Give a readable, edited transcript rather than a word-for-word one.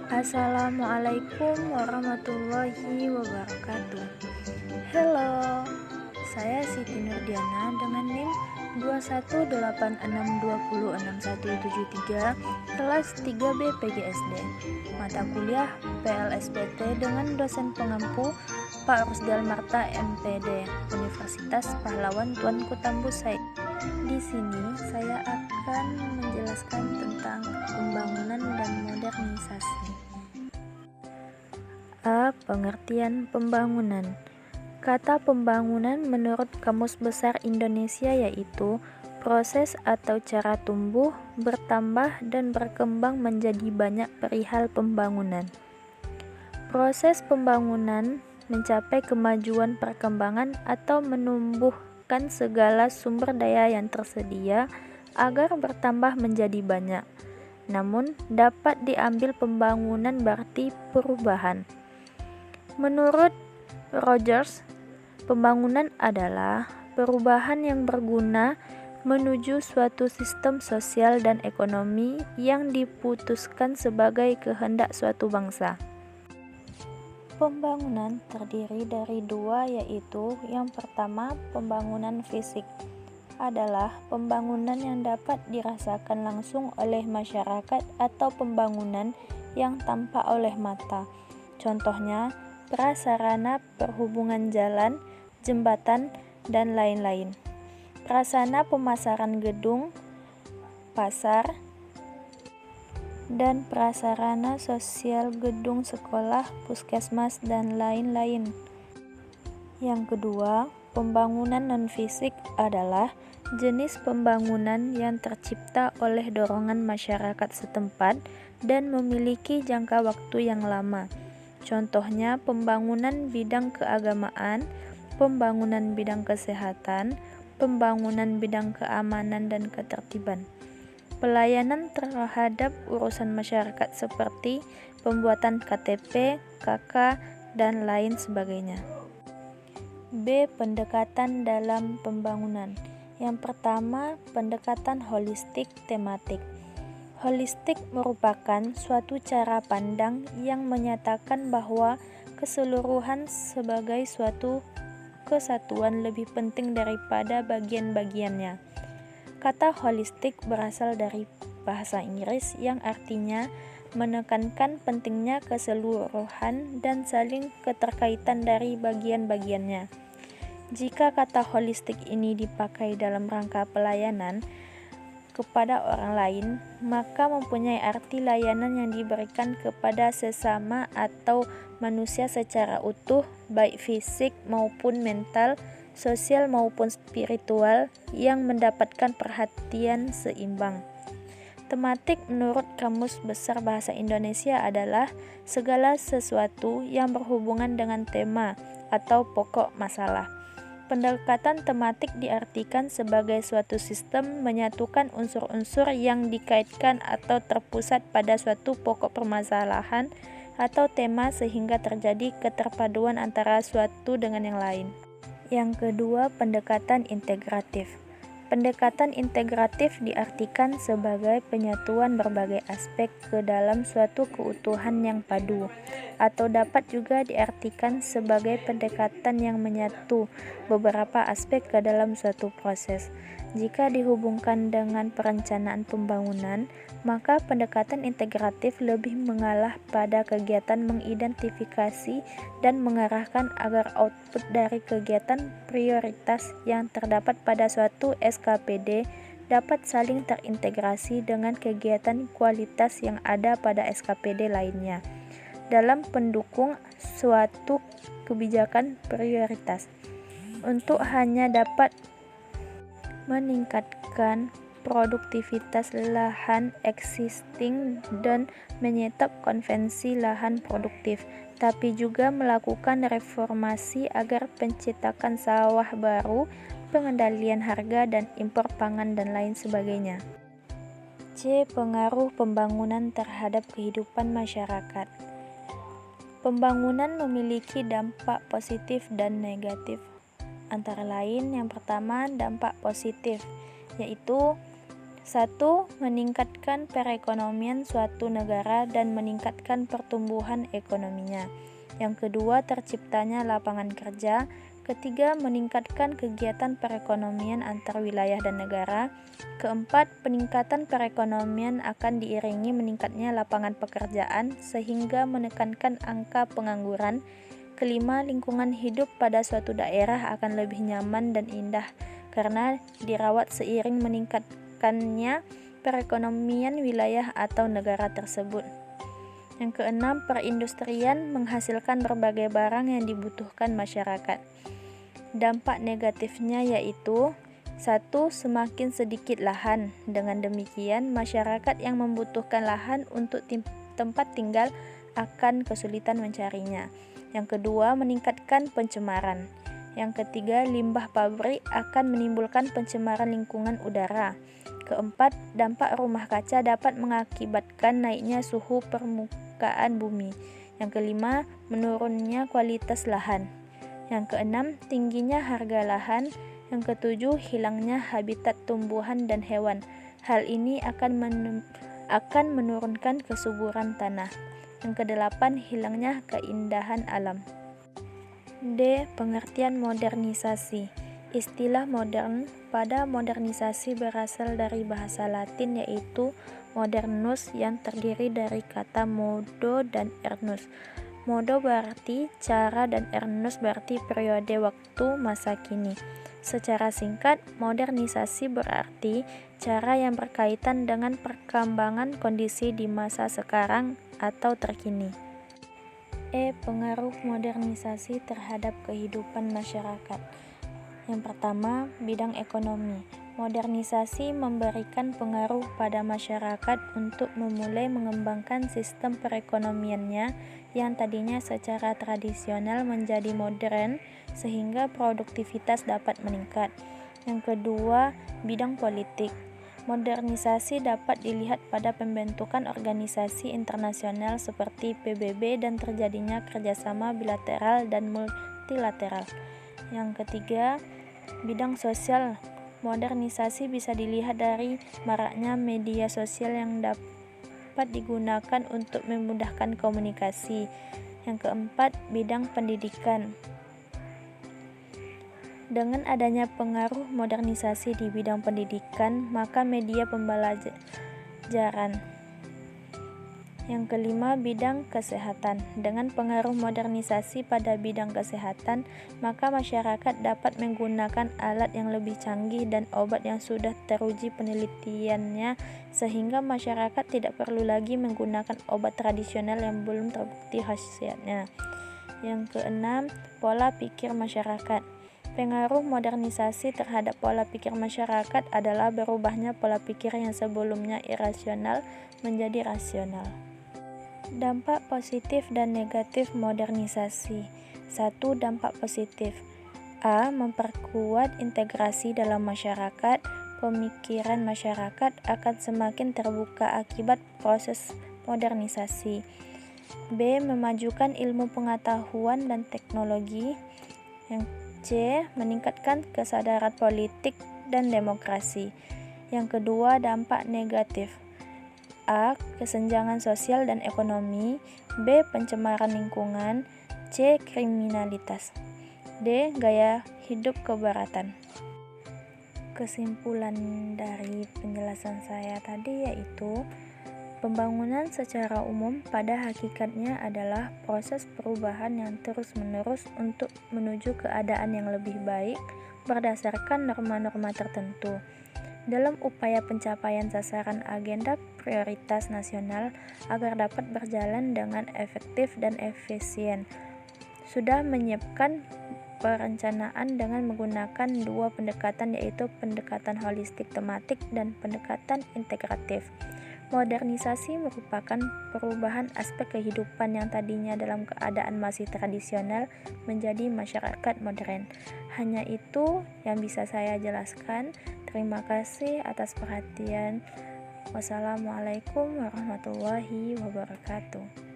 Assalamualaikum warahmatullahi wabarakatuh. Halo, saya Siti Nurdiana dengan NIM 21862061173 kelas 3B PGSD. Mata kuliah PLSPT dengan dosen pengampu Pak Rusdal Marta MPD Universitas Pahlawan Tuanku Tembus Said. Di sini saya akan menjelaskan tentang pembangunan dan modernisasi. A. Pengertian pembangunan. Kata pembangunan menurut Kamus Besar Indonesia yaitu proses atau cara tumbuh, bertambah, dan berkembang menjadi banyak perihal pembangunan. Proses pembangunan mencapai kemajuan perkembangan atau menumbuhkan segala sumber daya yang tersedia agar bertambah menjadi banyak. Namun, dapat diambil pembangunan berarti perubahan. Menurut Rogers, pembangunan adalah perubahan yang berguna menuju suatu sistem sosial dan ekonomi yang diputuskan sebagai kehendak suatu bangsa. Pembangunan terdiri dari dua, yaitu yang pertama, pembangunan fisik adalah pembangunan yang dapat dirasakan langsung oleh masyarakat atau pembangunan yang tampak oleh mata. Contohnya, prasarana perhubungan jalan, jembatan, dan lain-lain. Prasarana pemasaran gedung, pasar, dan prasarana sosial gedung sekolah, puskesmas, dan lain-lain. Yang kedua, pembangunan non-fisik adalah jenis pembangunan yang tercipta oleh dorongan masyarakat setempat dan memiliki jangka waktu yang lama. Contohnya, pembangunan bidang keagamaan, pembangunan bidang kesehatan, pembangunan bidang keamanan dan ketertiban. Pelayanan terhadap urusan masyarakat seperti pembuatan KTP, KK, dan lain sebagainya. B. Pendekatan dalam pembangunan. Yang pertama, pendekatan holistik tematik. Holistik merupakan suatu cara pandang yang menyatakan bahwa keseluruhan sebagai suatu kesatuan lebih penting daripada bagian-bagiannya. Kata holistik berasal dari bahasa Inggris yang artinya menekankan pentingnya keseluruhan dan saling keterkaitan dari bagian-bagiannya. Jika kata holistik ini dipakai dalam rangka pelayanan kepada orang lain, maka mempunyai arti layanan yang diberikan kepada sesama atau manusia secara utuh, baik fisik maupun mental, sosial maupun spiritual, yang mendapatkan perhatian seimbang. Tematik menurut Kamus Besar Bahasa Indonesia adalah segala sesuatu yang berhubungan dengan tema atau pokok masalah. Pendekatan tematik diartikan sebagai suatu sistem menyatukan unsur-unsur yang dikaitkan atau terpusat pada suatu pokok permasalahan atau tema sehingga terjadi keterpaduan antara suatu dengan yang lain. Yang kedua, pendekatan integratif. Pendekatan integratif diartikan sebagai penyatuan berbagai aspek ke dalam suatu keutuhan yang padu, atau dapat juga diartikan sebagai pendekatan yang menyatu beberapa aspek ke dalam suatu proses. Jika dihubungkan dengan perencanaan pembangunan, maka pendekatan integratif lebih mengalah pada kegiatan mengidentifikasi dan mengarahkan agar output dari kegiatan prioritas yang terdapat pada suatu SKPD dapat saling terintegrasi dengan kegiatan kualitas yang ada pada SKPD lainnya dalam pendukung suatu kebijakan prioritas. Untuk hanya dapat meningkatkan produktivitas lahan existing dan menyetop konvensi lahan produktif, tapi juga melakukan reformasi agar pencetakan sawah baru, pengendalian harga dan impor pangan dan lain sebagainya. C. Pengaruh pembangunan terhadap kehidupan masyarakat. Pembangunan memiliki dampak positif dan negatif. Antara lain, yang pertama, dampak positif, yaitu 1. Meningkatkan perekonomian suatu negara dan meningkatkan pertumbuhan ekonominya. Yang kedua, terciptanya lapangan kerja. Ketiga, meningkatkan kegiatan perekonomian antar wilayah dan negara. Keempat, peningkatan perekonomian akan diiringi meningkatnya lapangan pekerjaan sehingga menekankan angka pengangguran. Kelima, lingkungan hidup pada suatu daerah akan lebih nyaman dan indah karena dirawat seiring meningkatkannya perekonomian wilayah atau negara tersebut. Yang keenam, perindustrian menghasilkan berbagai barang yang dibutuhkan masyarakat. Dampak negatifnya yaitu 1. Semakin sedikit lahan. Dengan demikian, masyarakat yang membutuhkan lahan untuk tempat tinggal akan kesulitan mencarinya. Yang kedua, meningkatkan pencemaran. Yang ketiga, limbah pabrik akan menimbulkan pencemaran lingkungan udara. Keempat, dampak rumah kaca dapat mengakibatkan naiknya suhu permukaan bumi. Yang kelima, menurunnya kualitas lahan. Yang keenam, tingginya harga lahan. Yang ketujuh, hilangnya habitat tumbuhan dan hewan. Hal ini akan menurunkan kesuburan tanah. Yang kedelapan, hilangnya keindahan alam. D. Pengertian modernisasi. Istilah modern pada modernisasi berasal dari bahasa Latin yaitu modernus yang terdiri dari kata modo dan ernus. Modo berarti cara dan ernus berarti periode waktu masa kini. Secara singkat, modernisasi berarti cara yang berkaitan dengan perkembangan kondisi di masa sekarang atau terkini. E. Pengaruh modernisasi terhadap kehidupan masyarakat. Yang pertama, bidang ekonomi. Modernisasi memberikan pengaruh pada masyarakat untuk memulai mengembangkan sistem perekonomiannya yang tadinya secara tradisional menjadi modern sehingga produktivitas dapat meningkat. Yang kedua, bidang politik. Modernisasi dapat dilihat pada pembentukan organisasi internasional seperti PBB dan terjadinya kerjasama bilateral dan multilateral. Yang ketiga, bidang sosial. Modernisasi bisa dilihat dari maraknya media sosial yang dapat digunakan untuk memudahkan komunikasi. Yang keempat, bidang pendidikan. Dengan adanya pengaruh modernisasi di bidang pendidikan, maka media pembelajaran. Yang kelima, bidang kesehatan. Dengan pengaruh modernisasi pada bidang kesehatan, maka masyarakat dapat menggunakan alat yang lebih canggih dan obat yang sudah teruji penelitiannya sehingga masyarakat tidak perlu lagi menggunakan obat tradisional yang belum terbukti khasiatnya. Yang keenam, pola pikir masyarakat. Pengaruh modernisasi terhadap pola pikir masyarakat adalah berubahnya pola pikir yang sebelumnya irasional menjadi rasional. Dampak positif dan negatif modernisasi. 1. Dampak positif. A. Memperkuat integrasi dalam masyarakat. Pemikiran masyarakat akan semakin terbuka akibat proses modernisasi. B. Memajukan ilmu pengetahuan dan teknologi. Yang C. Meningkatkan kesadaran politik dan demokrasi. Yang kedua, dampak negatif. A. Kesenjangan sosial dan ekonomi. B. Pencemaran lingkungan. C. Kriminalitas. D. Gaya hidup kebaratan. Kesimpulan dari penjelasan saya tadi yaitu pembangunan secara umum pada hakikatnya adalah proses perubahan yang terus-menerus untuk menuju keadaan yang lebih baik berdasarkan norma-norma tertentu. Dalam upaya pencapaian sasaran agenda prioritas nasional agar dapat berjalan dengan efektif dan efisien, sudah menyiapkan perencanaan dengan menggunakan dua pendekatan yaitu pendekatan holistik tematik dan pendekatan integratif. Modernisasi merupakan perubahan aspek kehidupan yang tadinya dalam keadaan masih tradisional menjadi masyarakat modern. Hanya itu yang bisa saya jelaskan. Terima kasih atas perhatian. Wassalamualaikum warahmatullahi wabarakatuh.